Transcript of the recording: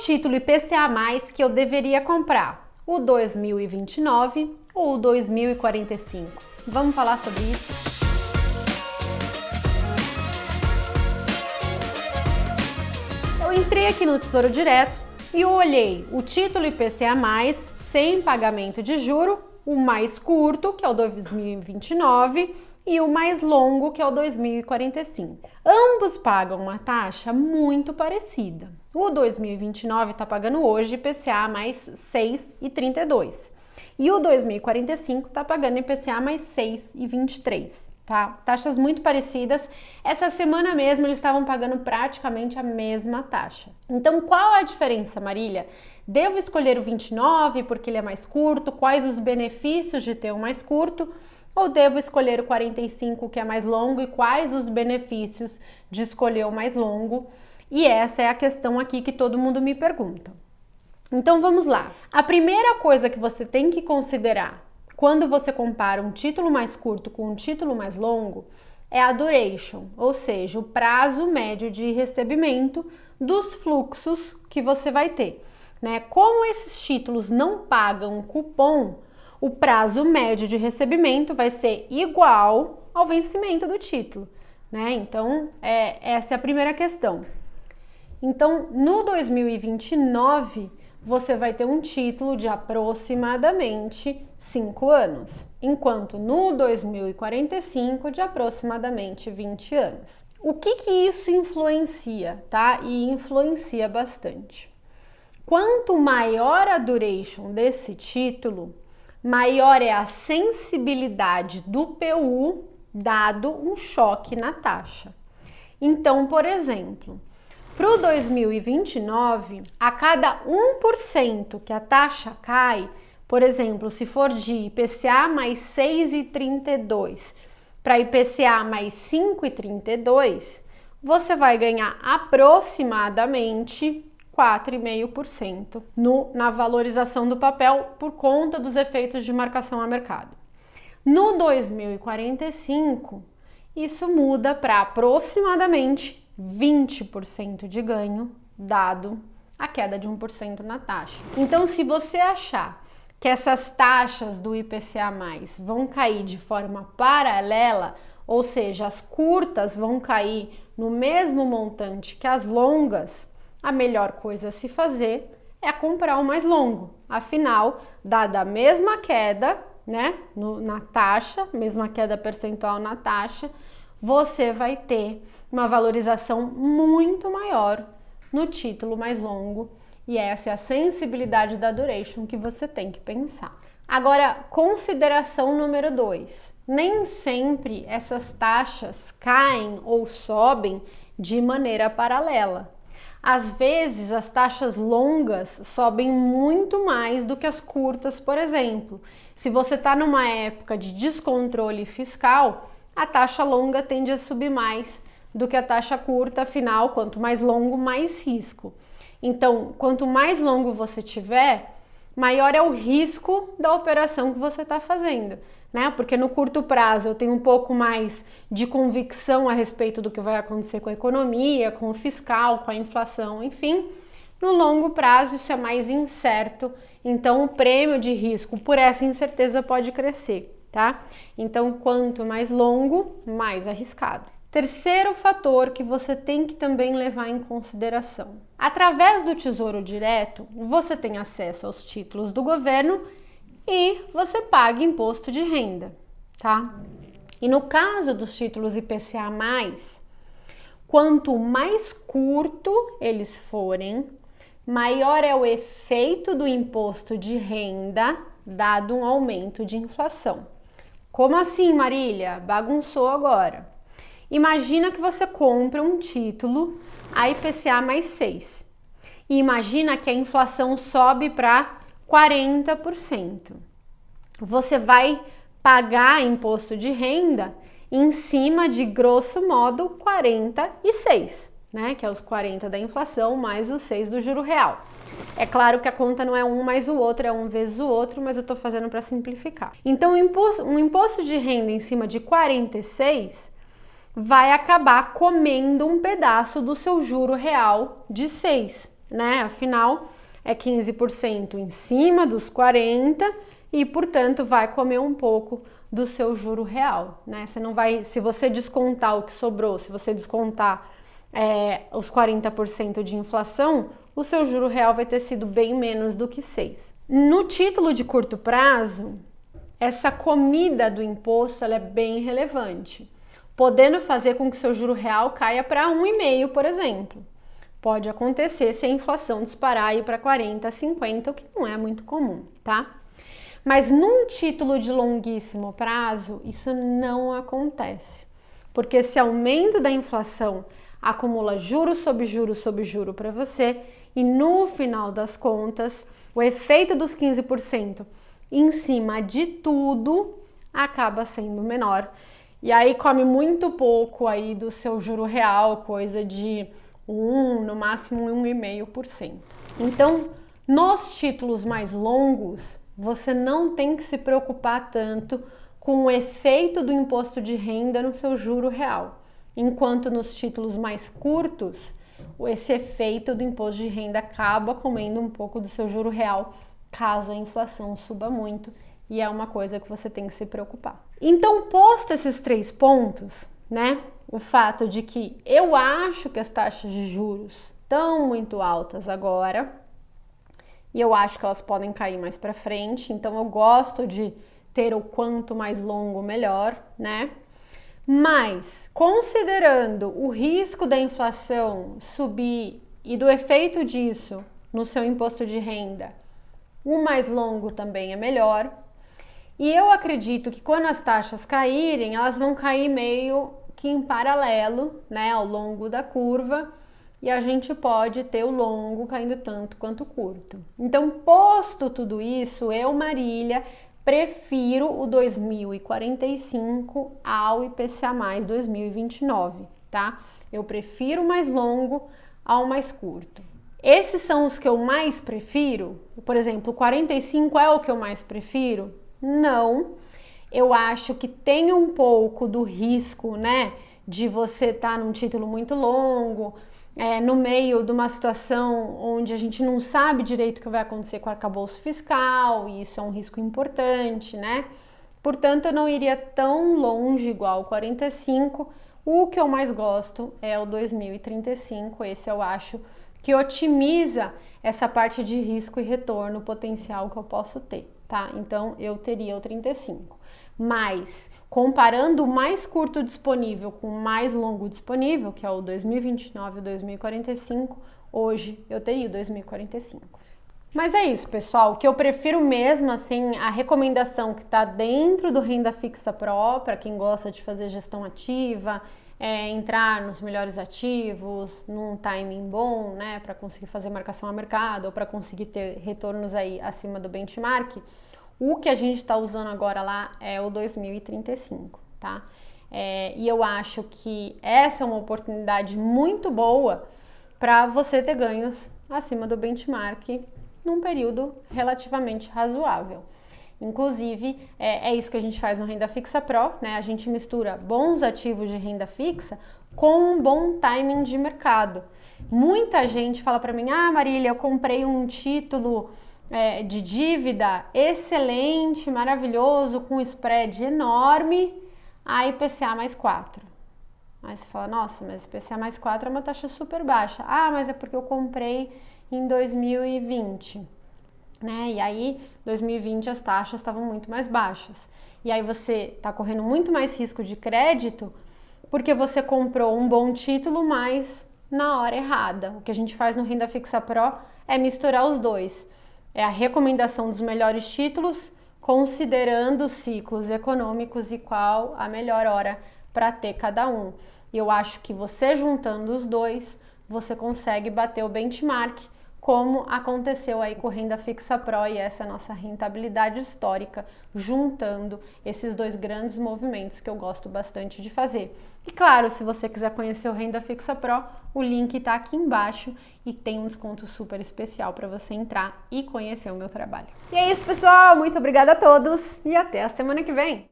título IPCA+, que eu deveria comprar? O 2029 ou o 2045? Vamos falar sobre isso? Eu entrei aqui no Tesouro Direto e olhei o título IPCA+, sem pagamento de juro, o mais curto, que é o 2029, e o mais longo, que é o 2045. Ambos pagam uma taxa muito parecida. O 2029 está pagando hoje IPCA mais 6,32 e o 2045 está pagando IPCA mais 6,23, tá? Taxas muito parecidas. Essa semana mesmo eles estavam pagando praticamente a mesma taxa. Então, qual a diferença, Marília? Devo escolher o 29 porque ele é mais curto? Quais os benefícios de ter o mais curto? Ou devo escolher o 45, que é mais longo, e quais os benefícios de escolher o mais longo? E essa é a questão aqui que todo mundo me pergunta. Então vamos lá. A primeira coisa que você tem que considerar quando você compara um título mais curto com um título mais longo é a duration, ou seja, o prazo médio de recebimento dos fluxos que você vai ter, né? Como esses títulos não pagam cupom, o prazo médio de recebimento vai ser igual ao vencimento do título, né? Então, essa é a primeira questão. Então, no 2029, você vai ter um título de aproximadamente 5 anos, enquanto no 2045, de aproximadamente 20 anos. O que isso influencia, tá? E influencia bastante. Quanto maior a duration desse título, maior é a sensibilidade do PU dado um choque na taxa. Então, por exemplo, para o 2029, a cada 1% que a taxa cai, por exemplo, se for de IPCA mais 6,32 para IPCA mais 5,32, você vai ganhar aproximadamente 4,5% na valorização do papel por conta dos efeitos de marcação a mercado. No 2045, isso muda para aproximadamente 20% de ganho, dado a queda de 1% na taxa. Então, se você achar que essas taxas do IPCA+, vão cair de forma paralela, ou seja, as curtas vão cair no mesmo montante que as longas, a melhor coisa a se fazer é comprar o mais longo. Afinal, dada a mesma queda, né, na taxa, mesma queda percentual na taxa, você vai ter uma valorização muito maior no título mais longo, e essa é a sensibilidade da duration que você tem que pensar. Agora, consideração número 2. Nem sempre essas taxas caem ou sobem de maneira paralela. Às vezes, as taxas longas sobem muito mais do que as curtas, por exemplo. Se você está numa época de descontrole fiscal, a taxa longa tende a subir mais do que a taxa curta, afinal, quanto mais longo, mais risco. Então, quanto mais longo você tiver, maior é o risco da operação que você está fazendo, né? Porque no curto prazo eu tenho um pouco mais de convicção a respeito do que vai acontecer com a economia, com o fiscal, com a inflação, enfim. No longo prazo isso é mais incerto, então o prêmio de risco por essa incerteza pode crescer, tá? Então, quanto mais longo, mais arriscado. Terceiro fator que você tem que também levar em consideração. Através do Tesouro Direto, você tem acesso aos títulos do governo e você paga imposto de renda, tá? E no caso dos títulos IPCA+, quanto mais curto eles forem, maior é o efeito do imposto de renda dado um aumento de inflação. Como assim, Marília? Bagunçou agora. Imagina que você compra um título a IPCA mais 6 e imagina que a inflação sobe para 40%. Você vai pagar imposto de renda em cima de, grosso modo, 46, né? Que é os 40 da inflação mais os 6 do juro real. É claro que a conta não é um mais o outro, é um vezes o outro, mas eu estou fazendo para simplificar. Então, um imposto de renda em cima de 46 vai acabar comendo um pedaço do seu juro real de 6. né? Afinal, é 15% em cima dos 40% e, portanto, vai comer um pouco do seu juro real, né? Você não vai, se você descontar o que sobrou, se você descontar os 40% de inflação, o seu juro real vai ter sido bem menos do que 6%. No título de curto prazo, essa comida do imposto ela é bem relevante, podendo fazer com que seu juro real caia para 1,5%, por exemplo. Pode acontecer se a inflação disparar aí para 40%, 50%, o que não é muito comum, tá? Mas num título de longuíssimo prazo, isso não acontece, porque esse aumento da inflação acumula juros sobre juros sobre juro para você e no final das contas, o efeito dos 15% em cima de tudo acaba sendo menor. E aí come muito pouco aí do seu juro real, coisa de 1, no máximo 1,5%. Então, nos títulos mais longos, você não tem que se preocupar tanto com o efeito do imposto de renda no seu juro real. Enquanto nos títulos mais curtos, esse efeito do imposto de renda acaba comendo um pouco do seu juro real, caso a inflação suba muito, e é uma coisa que você tem que se preocupar. Então, posto esses 3 pontos, né? O fato de que eu acho que as taxas de juros estão muito altas agora, e eu acho que elas podem cair mais para frente, então eu gosto de ter o quanto mais longo melhor, né? Mas, considerando o risco da inflação subir e do efeito disso no seu imposto de renda, o mais longo também é melhor. E eu acredito que quando as taxas caírem, elas vão cair meio que em paralelo, né, ao longo da curva, e a gente pode ter o longo caindo tanto quanto o curto. Então, posto tudo isso, eu, Marília, prefiro o 2045 ao IPCA mais 2029, tá? Eu prefiro o mais longo ao mais curto. Esses são os que eu mais prefiro? Por exemplo, o 45 é o que eu mais prefiro? Não. Eu acho que tem um pouco do risco, né, de você estar num título muito longo, no meio de uma situação onde a gente não sabe direito o que vai acontecer com o arcabouço fiscal, e isso é um risco importante, né? Portanto, eu não iria tão longe igual o 45. O que eu mais gosto é o 2035, esse eu acho que otimiza essa parte de risco e retorno potencial que eu posso ter, tá? Então, eu teria o 35. Mas, comparando o mais curto disponível com o mais longo disponível, que é o 2029 e o 2045, hoje eu teria o 2045. Mas é isso, pessoal. O que eu prefiro mesmo, assim, a recomendação que está dentro do Renda Fixa Pro, para quem gosta de fazer gestão ativa, entrar nos melhores ativos, num timing bom, né, para conseguir fazer marcação a mercado ou para conseguir ter retornos aí acima do benchmark. O que a gente está usando agora lá é o 2035, tá? E eu acho que essa é uma oportunidade muito boa para você ter ganhos acima do benchmark num período relativamente razoável. Inclusive, é isso que a gente faz no Renda Fixa Pro, né? A gente mistura bons ativos de renda fixa com um bom timing de mercado. Muita gente fala para mim, Marília, eu comprei um título de dívida excelente, maravilhoso, com spread enorme, a IPCA mais 4. Aí você fala, nossa, mas IPCA mais 4 é uma taxa super baixa. Mas é porque eu comprei em 2020, né? E aí, 2020 as taxas estavam muito mais baixas. E aí você está correndo muito mais risco de crédito porque você comprou um bom título, mas na hora errada. O que a gente faz no Renda Fixa Pro é misturar os dois. É a recomendação dos melhores títulos, considerando os ciclos econômicos e qual a melhor hora para ter cada um. E eu acho que você juntando os dois, você consegue bater o benchmark, como aconteceu aí com o Renda Fixa Pro, e essa é a nossa rentabilidade histórica, juntando esses dois grandes movimentos que eu gosto bastante de fazer. E claro, se você quiser conhecer o Renda Fixa Pro, o link está aqui embaixo e tem um desconto super especial para você entrar e conhecer o meu trabalho. E é isso, pessoal! Muito obrigada a todos e até a semana que vem!